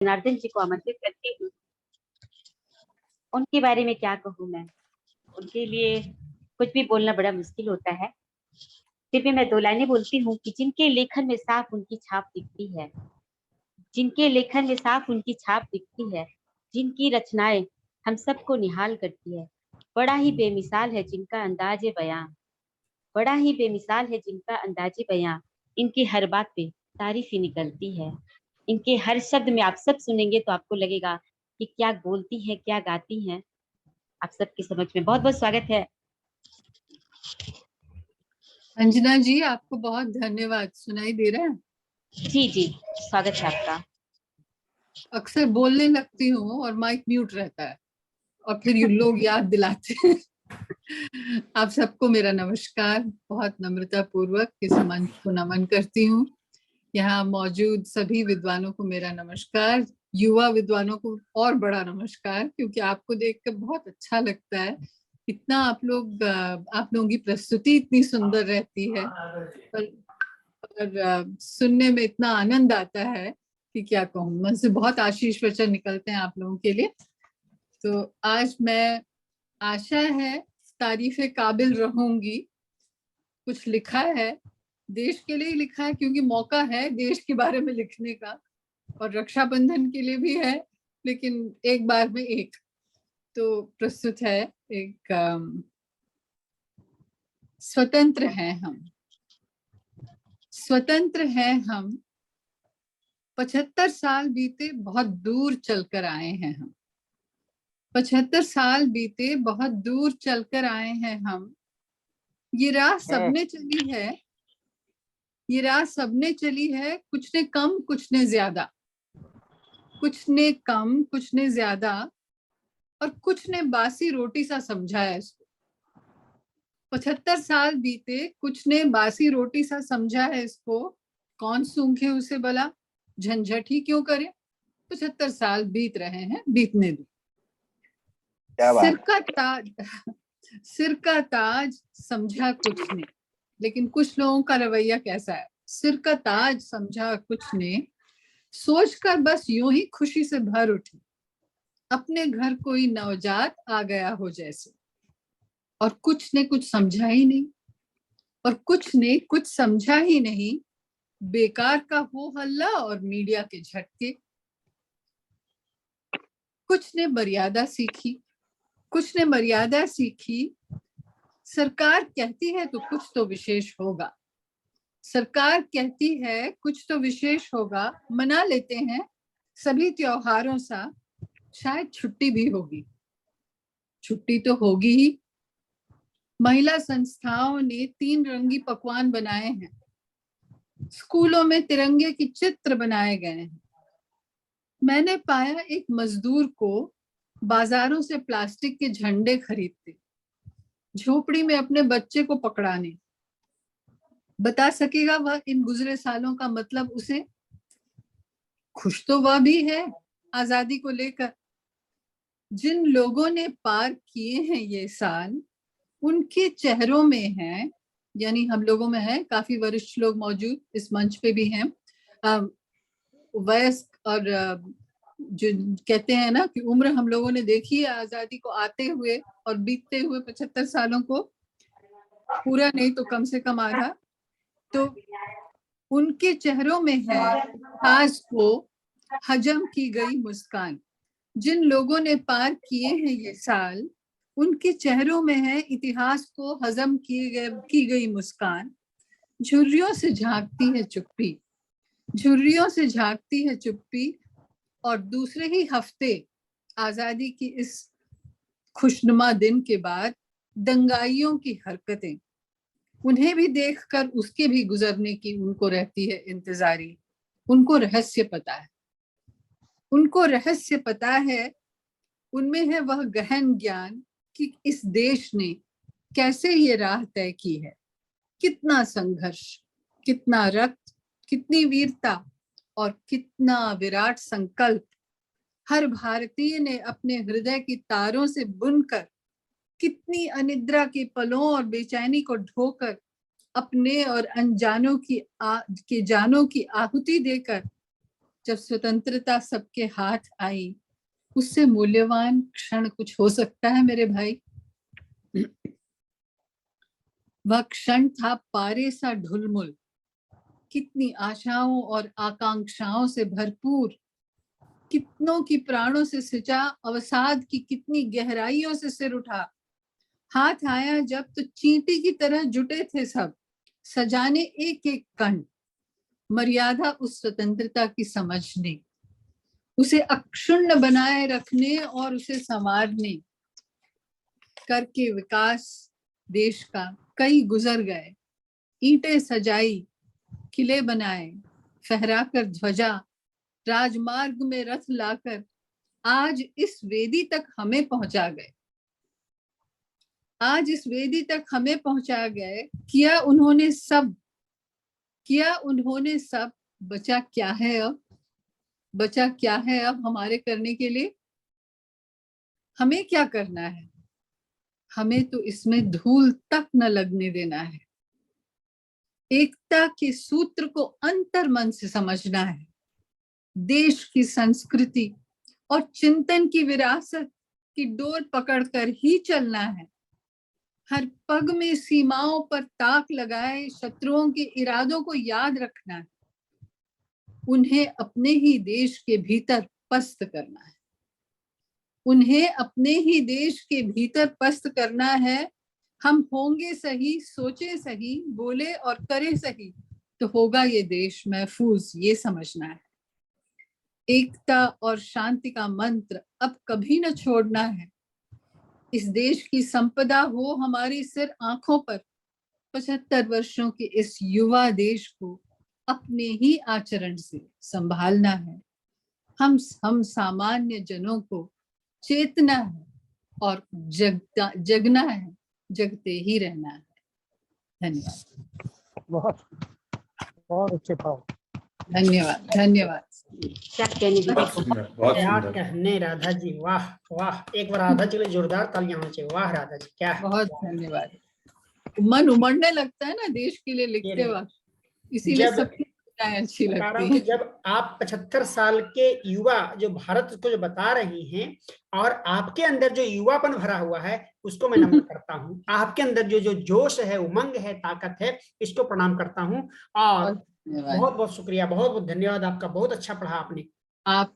जनार्दन जी को आमंत्रित करती हूँ। उनके बारे में क्या कहूँ मैं, उनके लिए कुछ भी बोलना बड़ा मुश्किल होता है। फिर भी मैं दो लाइनें बोलती हूँ कि जिनके लेखन में साफ उनकी छाप दिखती है, जिनके लेखन में साफ उनकी छाप दिखती है, जिनकी रचनाएं हम सबको निहाल करती है। बड़ा ही बेमिसाल है जिनका अंदाजे बयां, बड़ा ही बेमिसाल है जिनका अंदाजे बयां। इनकी हर बात पे तारीफ ही निकलती है। इनके हर शब्द में आप सब सुनेंगे तो आपको लगेगा कि क्या बोलती है, क्या गाती हैं। आप सबकी समझ में बहुत बहुत स्वागत है। अंजना जी, आपको बहुत धन्यवाद। सुनाई दे रहा है? जी जी, स्वागत है आपका। अक्सर बोलने लगती हूँ और माइक म्यूट रहता है और फिर ये लोग याद दिलाते हैं। आप सबको मेरा नमस्कार। बहुत नम्रता पूर्वक इस मंच को नमन करती हूँ। यहाँ मौजूद सभी विद्वानों को मेरा नमस्कार, युवा विद्वानों को और बड़ा नमस्कार, क्योंकि आपको देखकर बहुत अच्छा लगता है। इतना आप लोगों की प्रस्तुति इतनी सुंदर रहती है और सुनने में इतना आनंद आता है कि क्या कहूँ। मन से बहुत आशीष वचन निकलते हैं आप लोगों के लिए। तो आज मैं, आशा है, तारीफे काबिल रहूंगी। कुछ लिखा है, देश के लिए लिखा है क्योंकि मौका है देश के बारे में लिखने का, और रक्षाबंधन के लिए भी है, लेकिन एक बार में एक। तो प्रस्तुत है एक स्वतंत्र हैं हम, स्वतंत्र हैं हम, 75 साल बीते बहुत दूर चलकर आए हैं हम। 75 साल बीते बहुत दूर चलकर आए हैं हम। ये राह सबने चली है, ये राह सबने चली है, कुछ ने कम कुछ ने ज्यादा, कुछ ने कम कुछ ने ज्यादा, और कुछ ने बासी रोटी सा समझा है इसको। 75 साल बीते, कुछ ने बासी रोटी सा समझा है इसको। कौन सूंघे उसे भला, झंझट ही क्यों करे। 75 साल बीत रहे हैं, बीतने दो। सिर का ताज समझा कुछ ने, लेकिन कुछ लोगों का रवैया कैसा है। सिर का ताज समझा कुछ ने, सोचकर बस यूं ही खुशी से भर उठी, अपने घर कोई नवजात आ गया हो जैसे। और कुछ ने कुछ समझा ही नहीं, और कुछ ने कुछ समझा ही नहीं, बेकार का हो हल्ला और मीडिया के झटके। कुछ ने मर्यादा सीखी, कुछ ने मर्यादा सीखी। सरकार कहती है तो कुछ तो विशेष होगा, सरकार कहती है कुछ तो विशेष होगा। मना लेते हैं सभी त्योहारों सा, शायद छुट्टी भी होगी, छुट्टी तो होगी ही। महिला संस्थाओं ने 3 रंगी पकवान बनाए हैं, स्कूलों में तिरंगे की चित्र बनाए गए हैं। मैंने पाया एक मजदूर को बाजारों से प्लास्टिक के झंडे खरीदते, झोपड़ी में अपने बच्चे को पकड़ाने। बता सकेगा वह इन गुजरे सालों का मतलब उसे। खुश तो वह भी है आजादी को लेकर। जिन लोगों ने पार किए हैं ये साल, उनके चेहरों में है, यानी हम लोगों में है, काफी वरिष्ठ लोग मौजूद इस मंच पे भी हैं, वयस्क, और जो कहते हैं ना कि उम्र हम लोगों ने देखी है आजादी को आते हुए और बीतते हुए 75 सालों को, पूरा नहीं तो कम से कम आधा। तो उनके चेहरों में है इतिहास को हजम की गई मुस्कान। जिन लोगों ने पार किए हैं ये साल, उनके चेहरों में है इतिहास को हजम की गई मुस्कान। झुर्रियों से झांकती है चुप्पी, झुर्रियों से झांकती है चुप्पी। और दूसरे ही हफ्ते आजादी की इस खुशनुमा दिन के बाद दंगाइयों की हरकतें, उन्हें भी देखकर उसके भी गुजरने की उनको रहती है इंतजारी। उनको रहस्य पता है, उनको रहस्य पता है। उनमें है वह गहन ज्ञान कि इस देश ने कैसे ये राह तय की है। कितना संघर्ष, कितना रक्त, कितनी वीरता और कितना विराट संकल्प हर भारतीय ने अपने हृदय की तारों से बुनकर, कितनी अनिद्रा के पलों और बेचैनी को ढोकर, अपने और अनजानों की जानों की आहुति देकर जब स्वतंत्रता सबके हाथ आई, उससे मूल्यवान क्षण कुछ हो सकता है मेरे भाई? वह क्षण था पारे सा ढुलमुल, कितनी आशाओं और आकांक्षाओं से भरपूर, कितनों की प्राणों से सिंचा अवसाद की कितनी गहराइयों से सिर उठा। हाथ आया जब तो चींटी की तरह जुटे थे सब, सजाने एक एक कण, मर्यादा उस स्वतंत्रता की समझने, उसे अक्षुण्ण बनाए रखने और उसे संवारने। करके विकास देश का कई गुजर गए, ईंटें सजाई, किले बनाए, फहराकर ध्वजा, राजमार्ग में रथ लाकर आज इस वेदी तक हमें पहुंचा गए। आज इस वेदी तक हमें पहुंचा गए। किया उन्होंने सब, बचा क्या है अब? बचा क्या है अब हमारे करने के लिए? हमें क्या करना है? हमें तो इसमें धूल तक न लगने देना है। एकता के सूत्र को अंतर मन से समझना है। देश की संस्कृति और चिंतन की विरासत की डोर पकड़कर ही चलना है। हर पग में सीमाओं पर ताक लगाए शत्रुओं के इरादों को याद रखना है। उन्हें अपने ही देश के भीतर पस्त करना है। उन्हें अपने ही देश के भीतर पस्त करना है। हम होंगे सही, सोचे सही, बोले और करे सही, तो होगा ये देश महफूज, ये समझना है। एकता और शांति का मंत्र अब कभी न छोड़ना है। इस देश की संपदा हो हमारी सिर आंखों पर। 75 वर्षों के इस युवा देश को अपने ही आचरण से संभालना है। हम सामान्य जनों को चेतना है और जगना है, जगते ही रहना है। धन्यवाद। बहुत बहुत अच्छे भाव। धन्यवाद धन्यवाद। क्या कहने दीदी? क्या कहने राधा जी, वाह वाह। एक बार राधा जी के लिए जोरदार तालियां होनी चाहिए। वाह राधा जी, क्या बहुत धन्यवाद। मन उमड़ने लगता है ना देश के लिए लिखते वक्त, इसीलिए सबकी अच्छी लगती है। जब आप 75 साल के युवा जो भारत को जो बता रही हैं और आपके अंदर जो युवापन भरा हुआ है, उसको मैं नमन करता हूँ। आपके अंदर जो जोश है, उमंग है, ताकत है, इसको प्रणाम करता हूँ। और बहुत बहुत शुक्रिया, बहुत बहुत धन्यवाद आपका। बहुत अच्छा पढ़ा आपने। आप